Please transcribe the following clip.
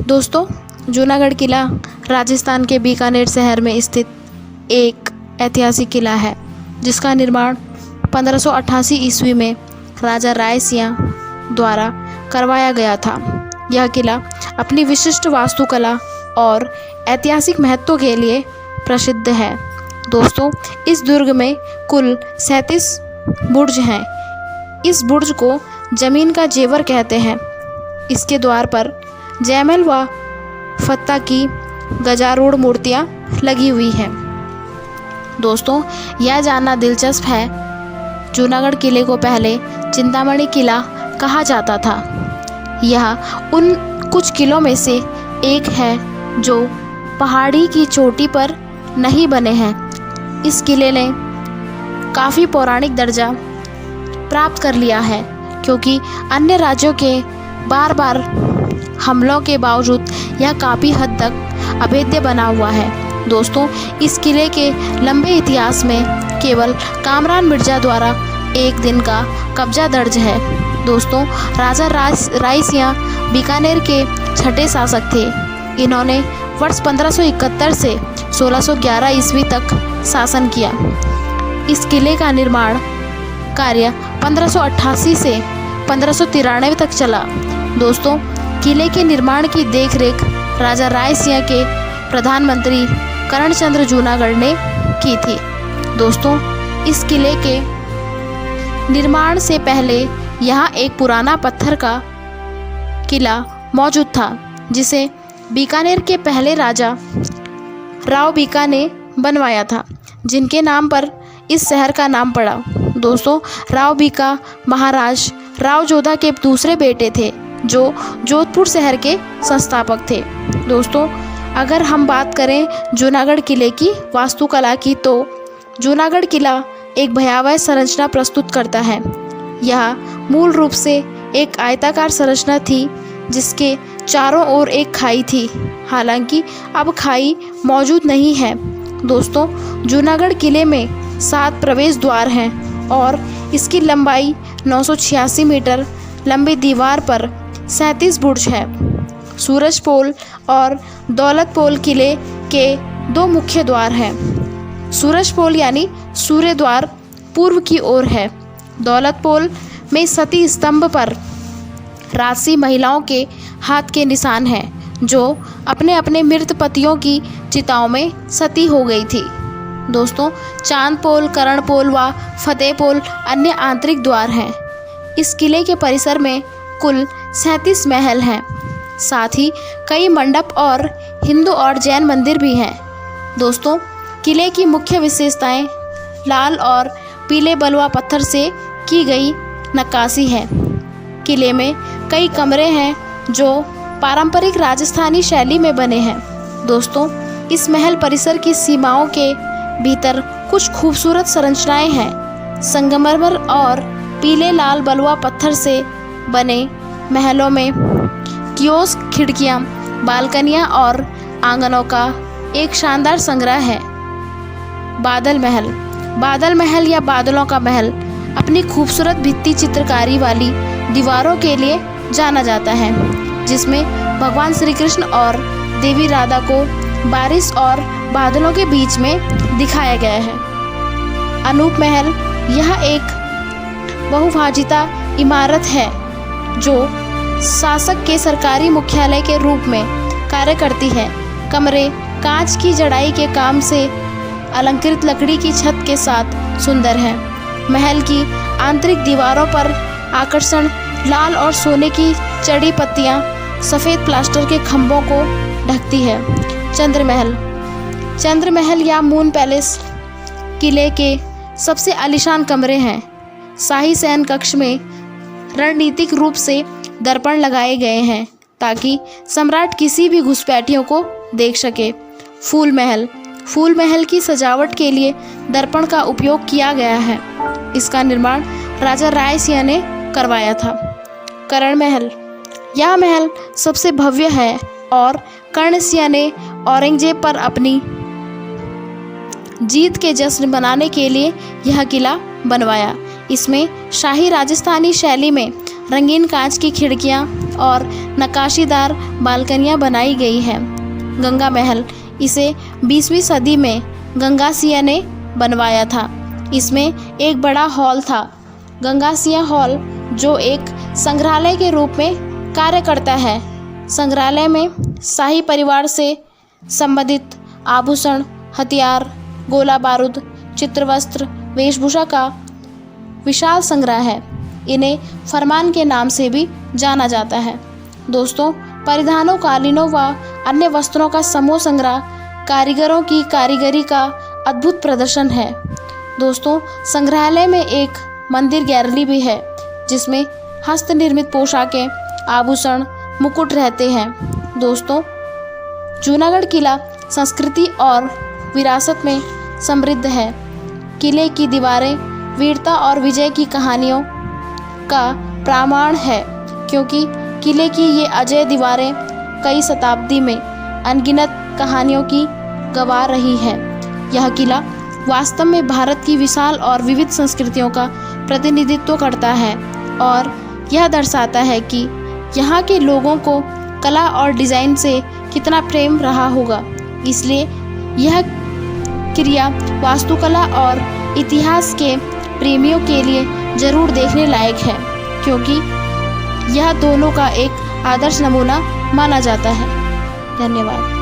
दोस्तों, जूनागढ़ किला राजस्थान के बीकानेर शहर में स्थित एक ऐतिहासिक किला है जिसका निर्माण 1588 ईस्वी में राजा राय सिंह द्वारा करवाया गया था। यह किला अपनी विशिष्ट वास्तुकला और ऐतिहासिक महत्व के लिए प्रसिद्ध है। दोस्तों, इस दुर्ग में कुल 37 बुर्ज हैं। इस बुर्ज को जमीन का जेवर कहते हैं। इसके द्वार पर जयमल व फत्ता की गजारूढ़ मूर्तियाँ लगी हुई हैं। दोस्तों, यह जानना दिलचस्प है, जूनागढ़ किले को पहले चिंतामणि किला कहा जाता था। यह उन कुछ किलों में से एक है जो पहाड़ी की चोटी पर नहीं बने हैं। इस किले ने काफ़ी पौराणिक दर्जा प्राप्त कर लिया है क्योंकि अन्य राज्यों के बार बार हमलों के बावजूद यह काफ़ी हद तक अभेद्य बना हुआ है। दोस्तों, इस किले के लंबे इतिहास में केवल कामरान मिर्जा द्वारा एक दिन का कब्जा दर्ज है। दोस्तों, राजा राय सिंह बीकानेर के छठे शासक थे। इन्होंने वर्ष 1571 से 1611 ईस्वी तक शासन किया। इस किले का निर्माण कार्य 1588 से 1593 तक चला। दोस्तों, किले के निर्माण की देखरेख राजा राय सिंह के प्रधानमंत्री करणचंद्र जूनागढ़ ने की थी। दोस्तों, इस किले के निर्माण से पहले यहाँ एक पुराना पत्थर का किला मौजूद था जिसे बीकानेर के पहले राजा राव बीका ने बनवाया था, जिनके नाम पर इस शहर का नाम पड़ा। दोस्तों, राव बीका महाराज राव जोधा के दूसरे बेटे थे जो जोधपुर शहर के संस्थापक थे। दोस्तों, अगर हम बात करें जूनागढ़ किले की वास्तुकला की, तो जूनागढ़ किला एक भयावह संरचना प्रस्तुत करता है। यह मूल रूप से एक आयताकार संरचना थी जिसके चारों ओर एक खाई थी। हालांकि अब खाई मौजूद नहीं है। दोस्तों, जूनागढ़ किले में 7 प्रवेश द्वार हैं और इसकी लंबाई 986 मीटर, लंबी दीवार पर 37 बुर्ज है। सूरज पोल और दौलत पोल किले के 2 मुख्य द्वार हैं। सूरज पोल यानी सूर्य द्वार पूर्व की ओर है। दौलत पोल में सती स्तंभ पर राजसी महिलाओं के हाथ के निशान हैं जो अपने अपने मृत पतियों की चिताओं में सती हो गई थी। दोस्तों, चांद पोल, करण पोल व फतेह पोल अन्य आंतरिक द्वार हैं। इस किले के परिसर में कुल 37 महल हैं। साथ ही कई मंडप और हिंदू और जैन मंदिर भी हैं। दोस्तों, किले की मुख्य विशेषताएं लाल और पीले बलुआ पत्थर से की गई नक्काशी है। किले में कई कमरे हैं जो पारंपरिक राजस्थानी शैली में बने हैं। दोस्तों, इस महल परिसर की सीमाओं के भीतर कुछ खूबसूरत संरचनाएं हैं। संगमरमर और पीले लाल बलुआ पत्थर से बने महलों में कियोस्क, खिड़कियां, बालकनियां और आंगनों का एक शानदार संग्रह है। बादल महल। बादल महल या बादलों का महल अपनी खूबसूरत भित्ति चित्रकारी वाली दीवारों के लिए जाना जाता है, जिसमें भगवान श्री कृष्ण और देवी राधा को बारिश और बादलों के बीच में दिखाया गया है। अनूप महल। यह एक बहुभाजिता इमारत है जो शासक के सरकारी मुख्यालय के रूप में कार्य करती है। कमरे कांच की जड़ाई के काम से अलंकृत लकड़ी की छत के साथ सुंदर है। महल की आंतरिक दीवारों पर आकर्षण लाल और सोने की चढ़ी पत्तियां सफ़ेद प्लास्टर के खंभों को ढकती है। चंद्रमहल। चंद्रमहल या मून पैलेस किले के सबसे आलीशान कमरे हैं। शाही शयन कक्ष में रणनीतिक रूप से दर्पण लगाए गए हैं ताकि सम्राट किसी भी घुसपैठियों को देख सके। फूल महल। फूल महल की सजावट के लिए दर्पण का उपयोग किया गया है। इसका निर्माण राजा राय सिंह ने करवाया था। करण महल। यह महल सबसे भव्य है और कर्ण सिंह ने औरंगजेब पर अपनी जीत के जश्न मनाने के लिए यह किला बनवाया। इसमें शाही राजस्थानी शैली में रंगीन कांच की खिड़कियां, और नक्काशीदार बालकनियां बनाई गई हैं। गंगा महल, इसे 20वीं सदी में गंगासिया ने बनवाया था। इसमें एक बड़ा हॉल था, गंगासिया हॉल, जो एक संग्रहालय के रूप में कार्य करता है। संग्रहालय में शाही परिवार से संबंधित आभूषण, हथियार, गोला बारूद, चित्रवस्त्र, वेशभूषा का विशाल संग्रह है। इन्हें फरमान के नाम से भी जाना जाता है। दोस्तों, परिधानों, कालीनों व अन्य वस्त्रों का समूह संग्रह कारीगरों की कारीगरी का अद्भुत प्रदर्शन है। दोस्तों, संग्रहालय में एक मंदिर गैलरी भी है, जिसमें हस्तनिर्मित पोशाकें, आभूषण, मुकुट रहते हैं। दोस्तों, जूनागढ़ किला संस्कृति और विरासत में समृद्ध है। किले की दीवारें वीरता और विजय की कहानियों का प्रमाण है, क्योंकि किले की ये अजय दीवारें कई शताब्दी में अनगिनत कहानियों की गवाह रही है। यह किला वास्तव में भारत की विशाल और विविध संस्कृतियों का प्रतिनिधित्व करता है और यह दर्शाता है कि यहाँ के लोगों को कला और डिज़ाइन से कितना प्रेम रहा होगा। इसलिए यह क्रिया वास्तुकला और इतिहास के प्रेमियों के लिए ज़रूर देखने लायक है, क्योंकि यह दोनों का एक आदर्श नमूना माना जाता है। धन्यवाद।